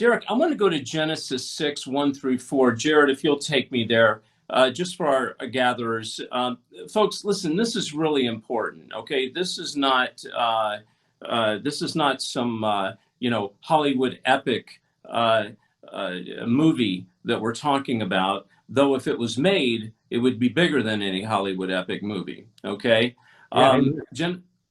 Derek, I want to go to Genesis 6, 1 through 4. Jared, if you'll take me there, just for our gatherers. Folks, listen, this is really important, okay? This is not some, Hollywood epic movie that we're talking about, though if it was made, it would be bigger than any Hollywood epic movie, okay?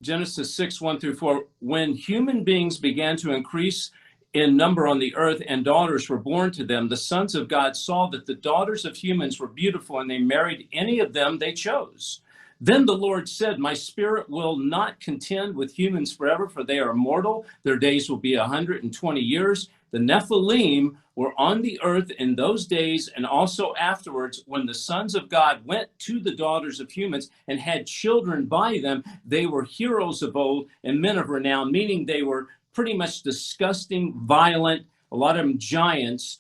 Genesis 6, 1 through 4, when human beings began to increase in number on the earth and daughters were born to them, the sons of God saw that the daughters of humans were beautiful, and they married any of them they chose. Then the Lord said, my spirit will not contend with humans forever, for they are mortal. Their days will be 120 years. The Nephilim were on the earth in those days and also afterwards, when the sons of God went to the daughters of humans and had children by them. They were heroes of old and men of renown, meaning they were pretty much disgusting, violent, a lot of them giants.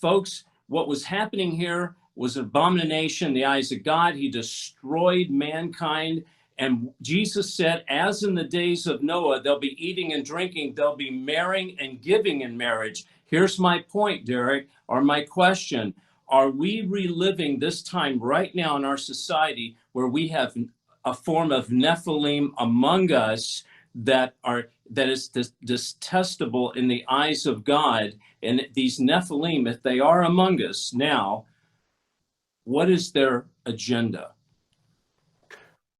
Folks, what was happening here was an abomination in the eyes of God. He destroyed mankind. And Jesus said, as in the days of Noah, they'll be eating and drinking, they'll be marrying and giving in marriage. Here's my point, Derek, or my question. Are we reliving this time right now in our society where we have a form of Nephilim among us that is detestable in the eyes of God? And these Nephilim, if they are among us now, what is their agenda?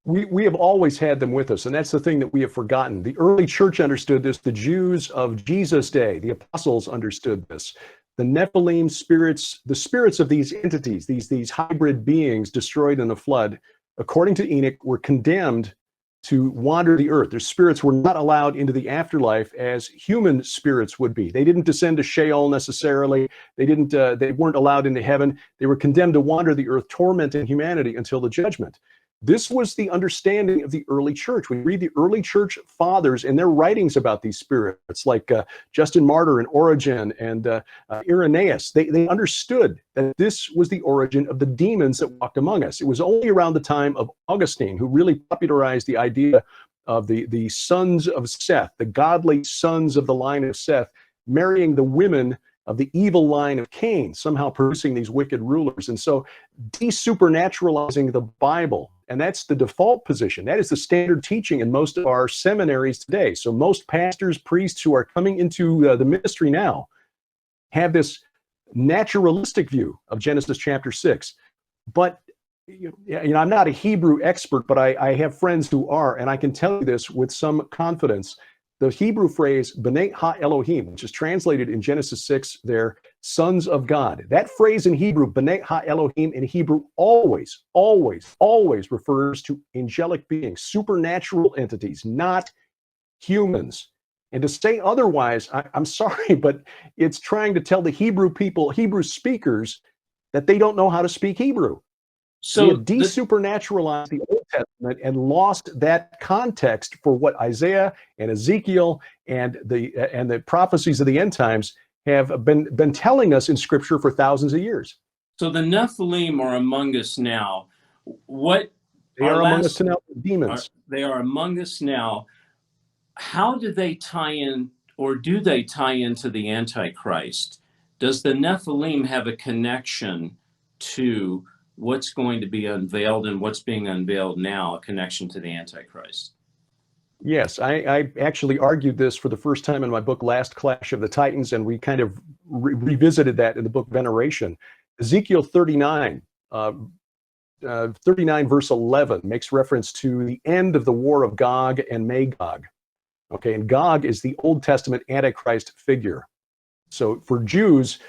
We have always had them with us, and that's the thing that we have forgotten. The early church understood this. The Jews of Jesus' day, the apostles, understood this. The Nephilim spirits, the spirits of these entities, these hybrid beings destroyed in the flood, according to Enoch, were condemned to wander the earth. Their spirits were not allowed into the afterlife as human spirits would be. They didn't descend to Sheol necessarily. They weren't allowed into heaven. They were condemned to wander the earth, tormenting humanity until the judgment. This was the understanding of the early church. We read the early church fathers in their writings about these spirits, like Justin Martyr and Origen and Irenaeus. They understood that this was the origin of the demons that walked among us. It was only around the time of Augustine who really popularized the idea of the sons of Seth, the godly sons of the line of Seth, marrying the women of the evil line of Cain, somehow producing these wicked rulers. And so desupernaturalizing the Bible, and that's the default position. That is the standard teaching in most of our seminaries today. So most pastors, priests who are coming into the ministry now have this naturalistic view of Genesis chapter 6. But I'm not a Hebrew expert, but I have friends who are, and I can tell you this with some confidence. The Hebrew phrase, B'nai Ha-Elohim, which is translated in Genesis 6 there, sons of God. That phrase in Hebrew, B'nai Ha-Elohim, in Hebrew always, always, always refers to angelic beings, supernatural entities, not humans. And to say otherwise, I'm sorry, but it's trying to tell the Hebrew people, Hebrew speakers, that they don't know how to speak Hebrew. So we have desupernaturalized the Old Testament and lost that context for what Isaiah and Ezekiel and the prophecies of the end times have been telling us in Scripture for thousands of years. So the Nephilim are among us now. They are among us now, demons. They are among us now. How do they tie in, or do they tie into the Antichrist? Does the Nephilim have a connection to what's going to be unveiled and what's being unveiled now, a connection to the Antichrist? Yes, I actually argued this for the first time in my book, Last Clash of the Titans, and we kind of revisited that in the book Veneration. Ezekiel 39 verse 11 makes reference to the end of the war of Gog and Magog. Okay, and Gog is the Old Testament Antichrist figure. So for Jews,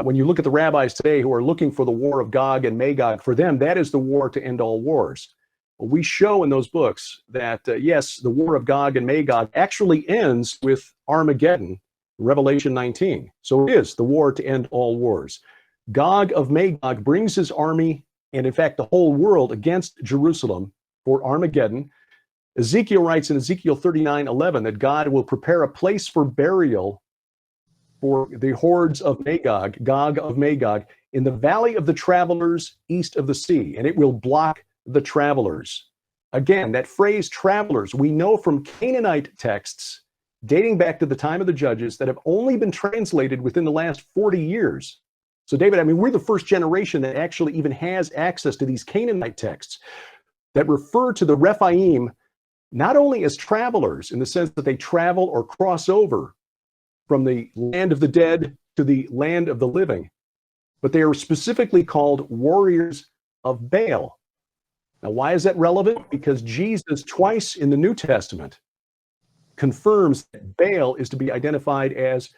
when you look at the rabbis today who are looking for the war of Gog and Magog, for them, that is the war to end all wars. Well, we show in those books that, yes, the war of Gog and Magog actually ends with Armageddon, Revelation 19. So it is the war to end all wars. Gog of Magog brings his army, and in fact, the whole world against Jerusalem for Armageddon. Ezekiel writes in Ezekiel 39:11 that God will prepare a place for burial for the hordes of Magog, Gog of Magog, in the valley of the travelers east of the sea, and it will block the travelers. Again, that phrase travelers, we know from Canaanite texts dating back to the time of the judges that have only been translated within the last 40 years. So, David, I mean, we're the first generation that actually even has access to these Canaanite texts that refer to the Rephaim not only as travelers in the sense that they travel or cross over from the land of the dead to the land of the living, but they are specifically called warriors of Baal. Now, why is that relevant? Because Jesus, twice in the New Testament, confirms that Baal is to be identified as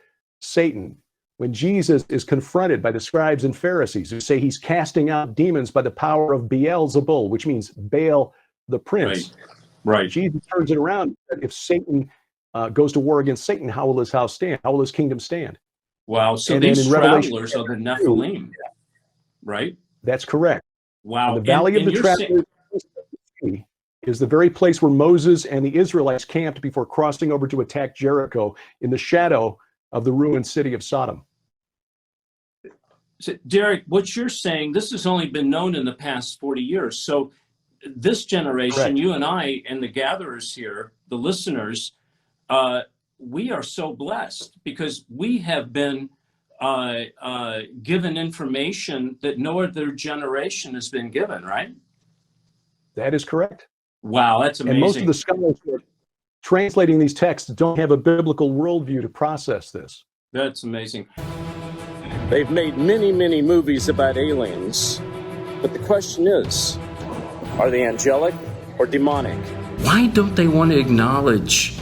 Satan. When Jesus is confronted by the scribes and Pharisees who say he's casting out demons by the power of Beelzebul, which means Baal the prince. Right. Jesus turns it around. If Satan goes to war against Satan, how will his house stand? How will his kingdom stand? Wow. So and these Revelation, travelers are the Nephilim, right? That's correct. Wow. And the Valley of the Travelers is the very place where Moses and the Israelites camped before crossing over to attack Jericho in the shadow of the ruined city of Sodom. So, Derek, what you're saying, this has only been known in the past 40 years. So this generation, Correct. You and I and the gatherers here, the listeners, we are so blessed because we have been given information that no other generation has been given, right? That is correct. Wow, that's amazing. And most of the scholars who are translating these texts don't have a biblical worldview to process this. That's amazing. They've made many, many movies about aliens, but the question is, are they angelic or demonic? Why don't they want to acknowledge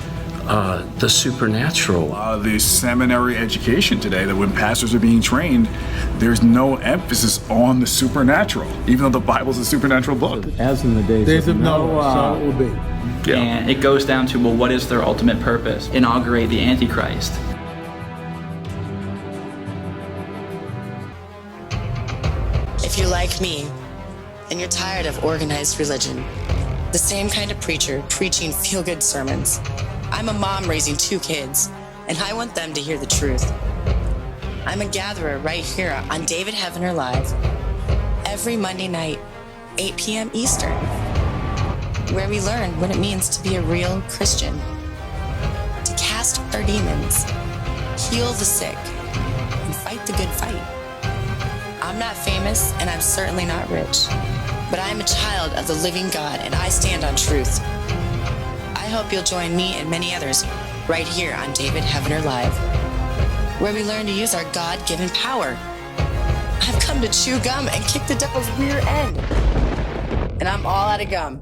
the supernatural? The seminary education today, that when pastors are being trained, there's no emphasis on the supernatural, even though the Bible's a supernatural book. As in the days of Noah, so it will be. Yeah. And it goes down to, well, what is their ultimate purpose? Inaugurate the Antichrist. If you're like me, and you're tired of organized religion, the same kind of preacher preaching feel-good sermons, I'm a mom raising 2 kids, and I want them to hear the truth. I'm a gatherer right here on David Heavener Live, every Monday night, 8 p.m. Eastern, where we learn what it means to be a real Christian, to cast our demons, heal the sick, and fight the good fight. I'm not famous, and I'm certainly not rich, but I am a child of the living God, and I stand on truth. I hope you'll join me and many others right here on David Heavener Live, where we learn to use our God-given power. I've come to chew gum and kick the devil's rear end, and I'm all out of gum.